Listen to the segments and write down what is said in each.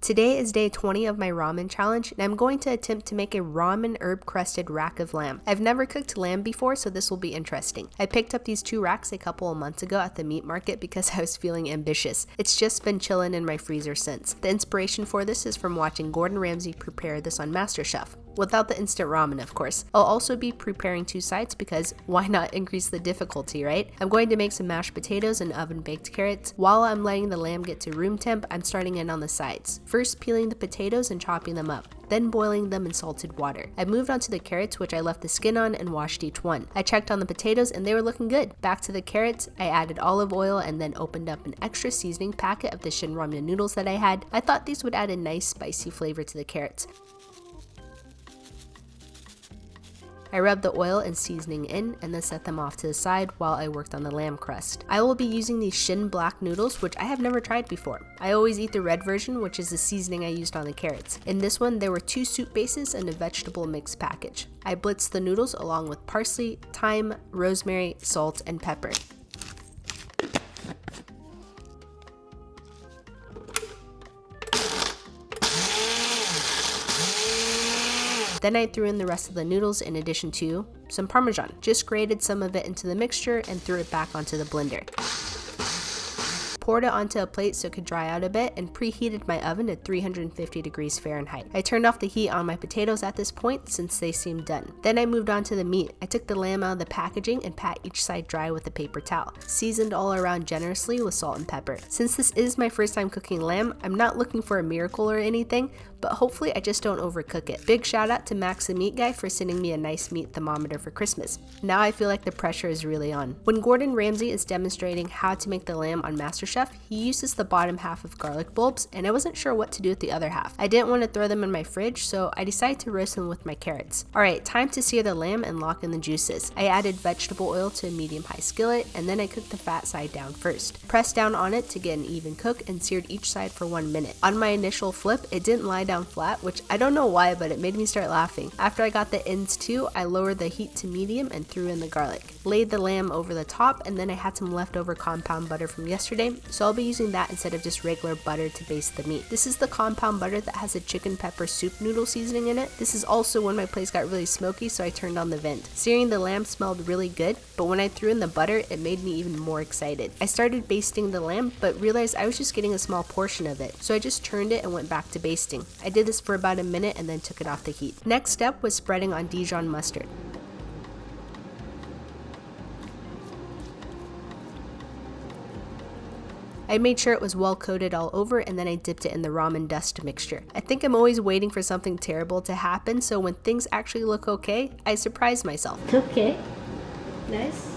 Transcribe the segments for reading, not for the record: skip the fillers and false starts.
Today is day 20 of my ramen challenge, and I'm going to attempt to make a ramen herb crusted rack of lamb. I've never cooked lamb before, so this will be interesting. I picked up these 2 racks a couple of months ago at the meat market because I was feeling ambitious. It's just been chilling in my freezer since. The inspiration for this is from watching Gordon Ramsay prepare this on MasterChef. Without the instant ramen, of course. I'll also be preparing 2 sides because why not increase the difficulty, right? I'm going to make some mashed potatoes and oven baked carrots. While I'm letting the lamb get to room temp, I'm starting in on the sides. First peeling the potatoes and chopping them up, then boiling them in salted water. I moved on to the carrots, which I left the skin on and washed each one. I checked on the potatoes and they were looking good. Back to the carrots, I added olive oil and then opened up an extra seasoning packet of the Shin Ramen noodles that I had. I thought these would add a nice spicy flavor to the carrots. I rubbed the oil and seasoning in and then set them off to the side while I worked on the lamb crust. I will be using these Shin black noodles, which I have never tried before. I always eat the red version, which is the seasoning I used on the carrots. In this one, there were 2 soup bases and a vegetable mix package. I blitzed the noodles along with parsley, thyme, rosemary, salt, and pepper. Then I threw in the rest of the noodles in addition to some Parmesan. Just grated some of it into the mixture and threw it back onto the blender. Poured it onto a plate so it could dry out a bit and preheated my oven to 350 degrees Fahrenheit. I turned off the heat on my potatoes at this point since they seemed done. Then I moved on to the meat. I took the lamb out of the packaging and pat each side dry with a paper towel. Seasoned all around generously with salt and pepper. Since this is my first time cooking lamb, I'm not looking for a miracle or anything, but hopefully I just don't overcook it. Big shout out to Max the Meat Guy for sending me a nice meat thermometer for Christmas. Now I feel like the pressure is really on. When Gordon Ramsay is demonstrating how to make the lamb on MasterChef, he uses the bottom half of garlic bulbs, and I wasn't sure what to do with the other half. I didn't want to throw them in my fridge, so I decided to roast them with my carrots. Alright, time to sear the lamb and lock in the juices. I added vegetable oil to a medium-high skillet, and then I cooked the fat side down first. Pressed down on it to get an even cook and seared each side for 1 minute. On my initial flip, it didn't lie down flat, which I don't know why, but it made me start laughing. After I got the ends too, I lowered the heat to medium and threw in the garlic. Laid the lamb over the top, and then I had some leftover compound butter from yesterday, so I'll be using that instead of just regular butter to baste the meat. This is the compound butter that has a chicken pepper soup noodle seasoning in it. This is also when my place got really smoky, so I turned on the vent. Searing the lamb smelled really good, but when I threw in the butter, it made me even more excited. I started basting the lamb, but realized I was just getting a small portion of it, so I just turned it and went back to basting. I did this for about a minute and then took it off the heat. Next step was spreading on Dijon mustard. I made sure it was well coated all over, and then I dipped it in the ramen dust mixture. I think I'm always waiting for something terrible to happen, so when things actually look okay, I surprise myself. Okay, nice.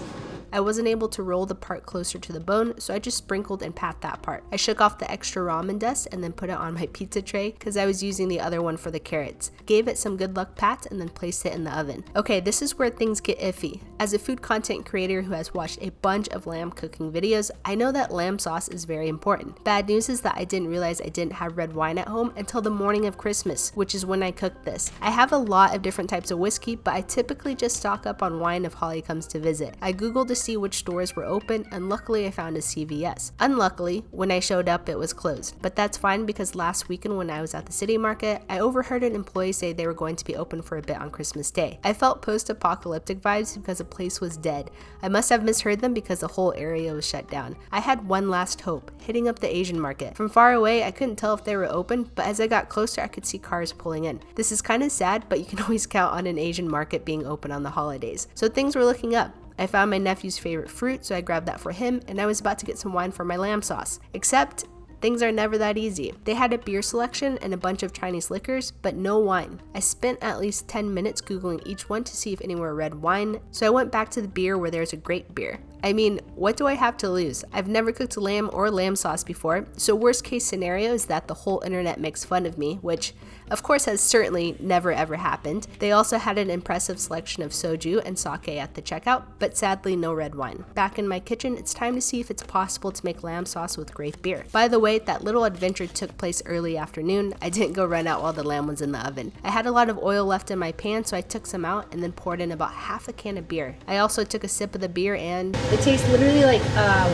I wasn't able to roll the part closer to the bone, so I just sprinkled and pat that part. I shook off the extra ramen dust and then put it on my pizza tray because I was using the other one for the carrots. Gave it some good luck pats and then placed it in the oven. Okay, this is where things get iffy. As a food content creator who has watched a bunch of lamb cooking videos, I know that lamb sauce is very important. Bad news is that I didn't realize I didn't have red wine at home until the morning of Christmas, which is when I cooked this. I have a lot of different types of whiskey, but I typically just stock up on wine if Holly comes to visit. I googled to see which stores were open, and luckily I found a CVS. Unluckily, when I showed up, it was closed. But that's fine because last weekend when I was at the city market, I overheard an employee say they were going to be open for a bit on Christmas Day. I felt post-apocalyptic vibes because the place was dead. I must have misheard them because the whole area was shut down. I had one last hope, hitting up the Asian market. From far away, I couldn't tell if they were open, but as I got closer, I could see cars pulling in. This is kind of sad, but you can always count on an Asian market being open on the holidays. So things were looking up. I found my nephew's favorite fruit, so I grabbed that for him, and I was about to get some wine for my lamb sauce. Except, things are never that easy. They had a beer selection and a bunch of Chinese liquors, but no wine. I spent at least 10 minutes Googling each one to see if anywhere read wine, so I went back to the beer where there's a grape beer. I mean, what do I have to lose? I've never cooked lamb or lamb sauce before, so worst case scenario is that the whole internet makes fun of me, which of course has certainly never ever happened. They also had an impressive selection of soju and sake at the checkout, but sadly no red wine. Back in my kitchen, it's time to see if it's possible to make lamb sauce with grape beer. By the way, that little adventure took place early afternoon. I didn't go run out while the lamb was in the oven. I had a lot of oil left in my pan, so I took some out and then poured in about half a can of beer. I also took a sip of the beer and it tastes literally like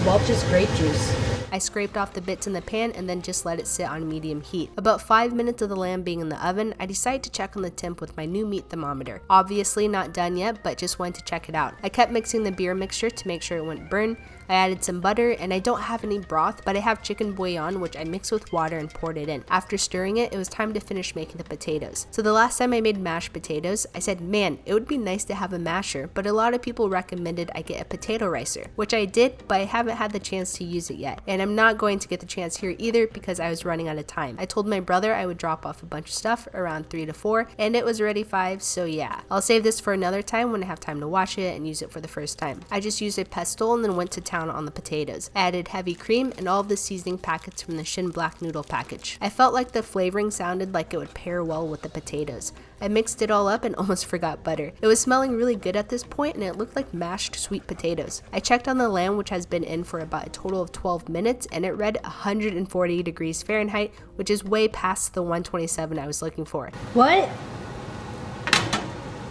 Welch's grape juice. I scraped off the bits in the pan and then just let it sit on medium heat. About 5 minutes of the lamb being in the oven, I decided to check on the temp with my new meat thermometer. Obviously not done yet, but just wanted to check it out. I kept mixing the beer mixture to make sure it wouldn't burn. I added some butter, and I don't have any broth, but I have chicken bouillon, which I mixed with water and poured it in. After stirring it, it was time to finish making the potatoes. So the last time I made mashed potatoes, I said, man, it would be nice to have a masher, but a lot of people recommended I get a potato ricer, which I did, but I haven't had the chance to use it yet. And I'm not going to get the chance here either because I was running out of time. I told my brother I would drop off a bunch of stuff around 3 to 4, and it was already 5, so yeah. I'll save this for another time when I have time to wash it and use it for the first time. I just used a pestle and then went to town on the potatoes. I added heavy cream and all of the seasoning packets from the Shin Black Noodle package. I felt like the flavoring sounded like it would pair well with the potatoes. I mixed it all up and almost forgot butter. It was smelling really good at this point and it looked like mashed sweet potatoes. I checked on the lamb, which has been in for about a total of 12 minutes, and it read 140 degrees Fahrenheit, which is way past the 127 I was looking for. What?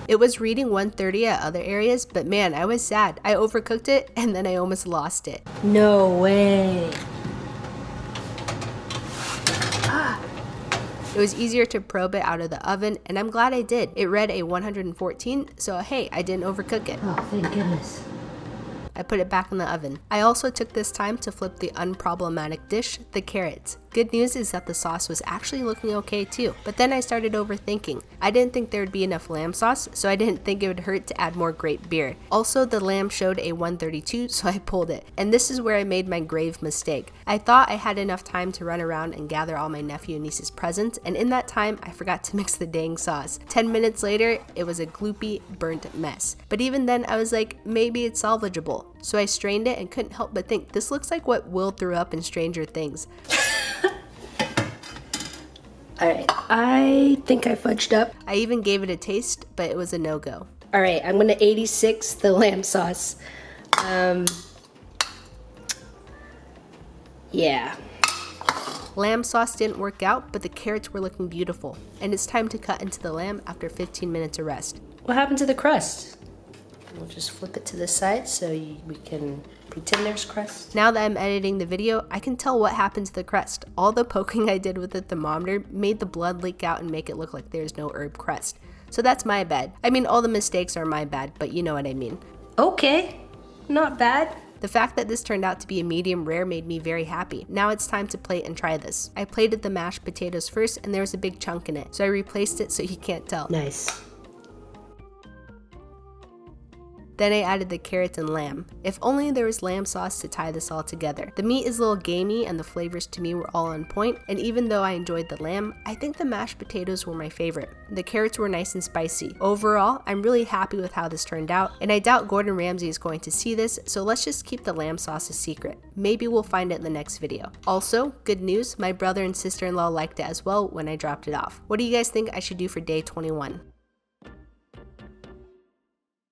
It was reading 130 at other areas, but man, I was sad. I overcooked it and then I almost lost it. No way. It was easier to probe it out of the oven, and I'm glad I did. It read a 114, so hey, I didn't overcook it. Oh, thank goodness. I put it back in the oven. I also took this time to flip the unproblematic dish, the carrots. Good news is that the sauce was actually looking okay too, but then I started overthinking. I didn't think there would be enough lamb sauce, so I didn't think it would hurt to add more grape beer. Also, the lamb showed a 132, so I pulled it. And this is where I made my grave mistake. I thought I had enough time to run around and gather all my nephew and niece's presents, and in that time, I forgot to mix the dang sauce. 10 minutes later, it was a gloopy, burnt mess. But even then, I was like, maybe it's salvageable. So I strained it and couldn't help but think, this looks like what Will threw up in Stranger Things. Alright, I think I fudged up. I even gave it a taste, but it was a no-go. Alright, I'm gonna 86 the lamb sauce. Yeah. Lamb sauce didn't work out, but the carrots were looking beautiful. And it's time to cut into the lamb after 15 minutes of rest. What happened to the crust? We'll just flip it to the side so we can pretend there's crust. Now that I'm editing the video, I can tell what happened to the crust. All the poking I did with the thermometer made the blood leak out and make it look like there's no herb crust. So that's my bad. I mean, all the mistakes are my bad, but you know what I mean. Okay, not bad. The fact that this turned out to be a medium rare made me very happy. Now it's time to plate and try this. I plated the mashed potatoes first and there was a big chunk in it, so I replaced it so you can't tell. Nice. Then I added the carrots and lamb. If only there was lamb sauce to tie this all together. The meat is a little gamey and the flavors to me were all on point, and even though I enjoyed the lamb, I think the mashed potatoes were my favorite. The carrots were nice and spicy. Overall, I'm really happy with how this turned out, and I doubt Gordon Ramsay is going to see this, so let's just keep the lamb sauce a secret. Maybe we'll find it in the next video. Also, good news, my brother and sister-in-law liked it as well when I dropped it off. What do you guys think I should do for day 21?